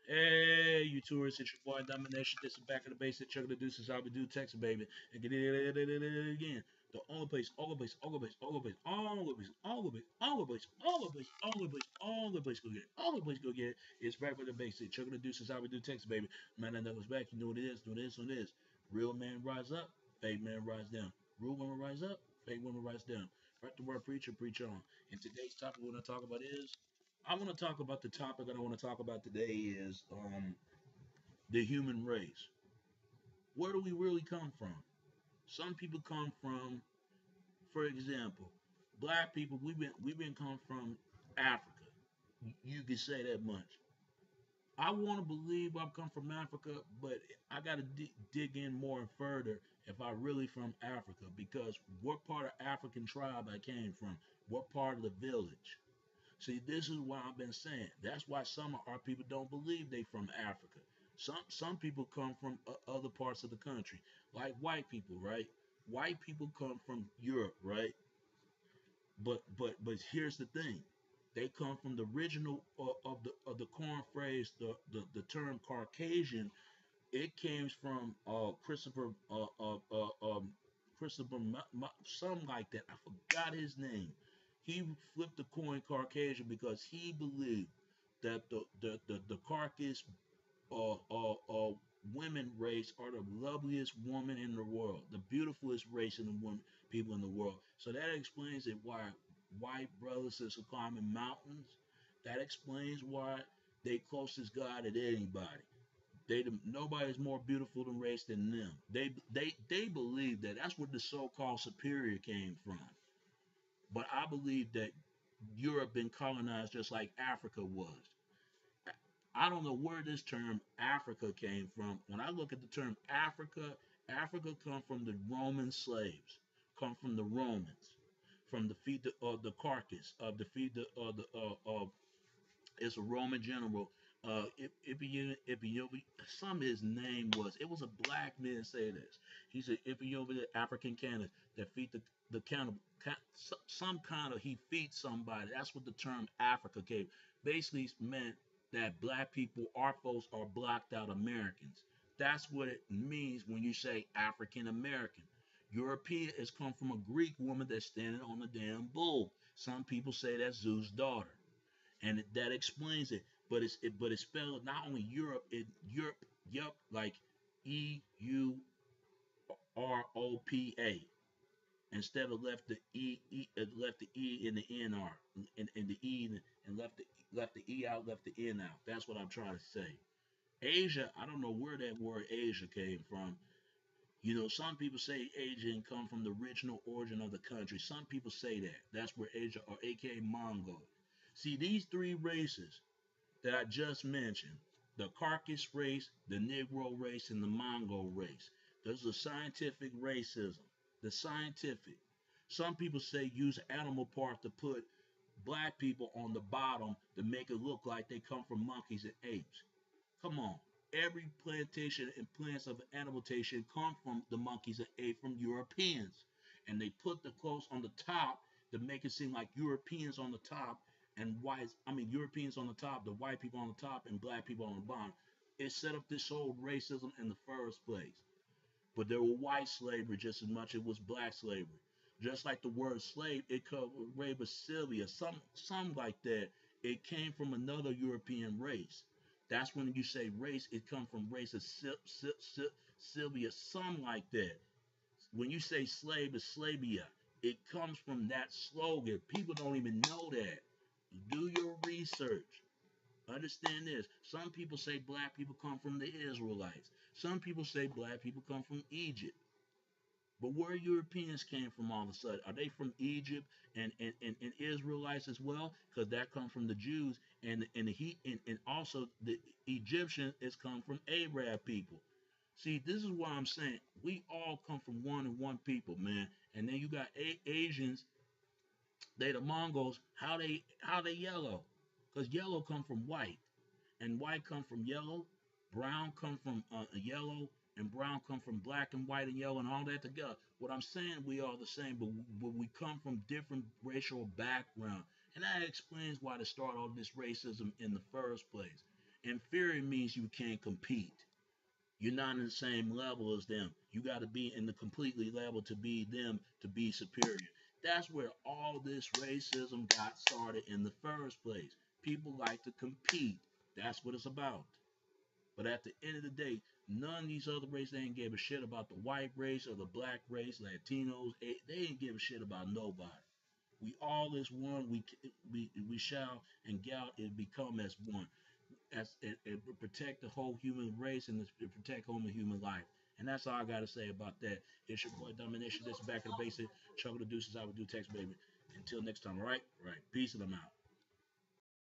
Hey, you tourists, it's your boy Domination. This is back of the basic chuck of the deuces. I would do Texas, baby. And get it again. The only place, all the place, all the place, all the place, all the place, all the place, all the place, all the place, all the place, all the place, go get it. All the place, go get it. It's back with the basic chuck of the deuces. I would do Texas, baby. Man, that was back. You know what it is. Do this, do this. Real man rise up, fake man rise down. Real woman rise up, fake woman rise down. Right the word preacher, preach on. And today's topic we're going to talk about is I want to talk about the topic that I want to talk about today is the human race. Where do we really come from? Some people come from, for example, black people. We've been come from Africa. You can say that much. I want to believe I've come from Africa, but I got to dig in more and further if I really from Africa because what part of African tribe I came from, what part of the village. See, this is why I've been saying. That's why some of our people don't believe they from Africa. Some people come from other parts of the country, like white people, right? White people come from Europe, right? But here's the thing: they come from the original of the corn phrase, the term Caucasian. It came from Christopher, something like that. I forgot his name. He flipped the coin Caucasian because he believed that the Caucasus uh, uh, uh, women race are the loveliest woman in the world, the beautifulest race in the woman people in the world. So that explains it why white brothers are climbing mountains. That explains why they closest God at anybody. Nobody's more beautiful than race than them. They believe that that's where the so-called superior came from. But I believe that Europe been colonized just like Africa was. I don't know where this term Africa came from. When I look at the term Africa, Africa come from the Roman slaves, come from the Romans, from the feet of the carcass of the feet of the it's a Roman general. Ipiobi, some of his name was. It was a black man say this. He said Ipiobi, the African cannibal that feed the cannibal. Some kind of he feeds somebody. That's what the term Africa came. Basically meant that black people, our folks, are blocked out Americans. That's what it means when you say African American. European has come from a Greek woman that's standing on a damn bull. Some people say that's Zeus' daughter and that explains it. But it's spelled not only Europe, yup, like Europa instead of left the left the e in the nr and the e and left the e out, left the n out. That's what I'm trying to say. Asia, I don't know where that word Asia came from. You know, some people say Asia didn't come from the original origin of the country. Some people say that. That's where Asia or aka Mongol. See, these three races that I just mentioned, the Caucasus race, the Negro race, and the Mongol race. There's a scientific racism. The scientific. Some people say use animal part to put black people on the bottom to make it look like they come from monkeys and apes. Come on. Every plantation and plants of animaltation come from the monkeys and apes from Europeans. And they put the clothes on the top to make it seem like Europeans on the top and whites, I mean Europeans on the top, the white people on the top, and black people on the bottom. It set up this whole racism in the first place. But there were white slavery just as much as it was black slavery. Just like the word slave, it covered Reba Sylvia, some like that. It came from another European race. That's when you say race, it comes from race of Sylvia, some like that. When you say slave, it's slavia. It comes from that slogan. People don't even know that. Do your research. Understand this. Some people say black people come from the Israelites. Some people say black people come from Egypt. But where Europeans came from all of a sudden? Are they from Egypt and Israelites as well? Because that comes from the Jews and also the Egyptians has come from Arab people. See, this is why I'm saying we all come from one and one people, man. And then you got Asians, they the Mongols. How they yellow? Because yellow come from white and white come from yellow, brown come from yellow, and brown come from black and white and yellow and all that together. What I'm saying, we are the same, but we come from different racial background, and that explains why they start all this racism in the first place. Inferior means you can't compete. You're not in the same level as them. You got to be in the completely level to be them, to be superior. That's where all this racism got started in the first place. People like to compete. That's what it's about. But at the end of the day, none of these other races, they ain't give a shit about the white race or the black race, Latinos. They ain't give a shit about nobody. We all is one. We shall and gal and become as one. As and protect the whole human race and protect human life. And that's all I gotta say about that. It's your boy Domination. This is back in the basic. Chuckle the deuces. I would do text baby. Until next time, all right? All right. Peace and I'm out.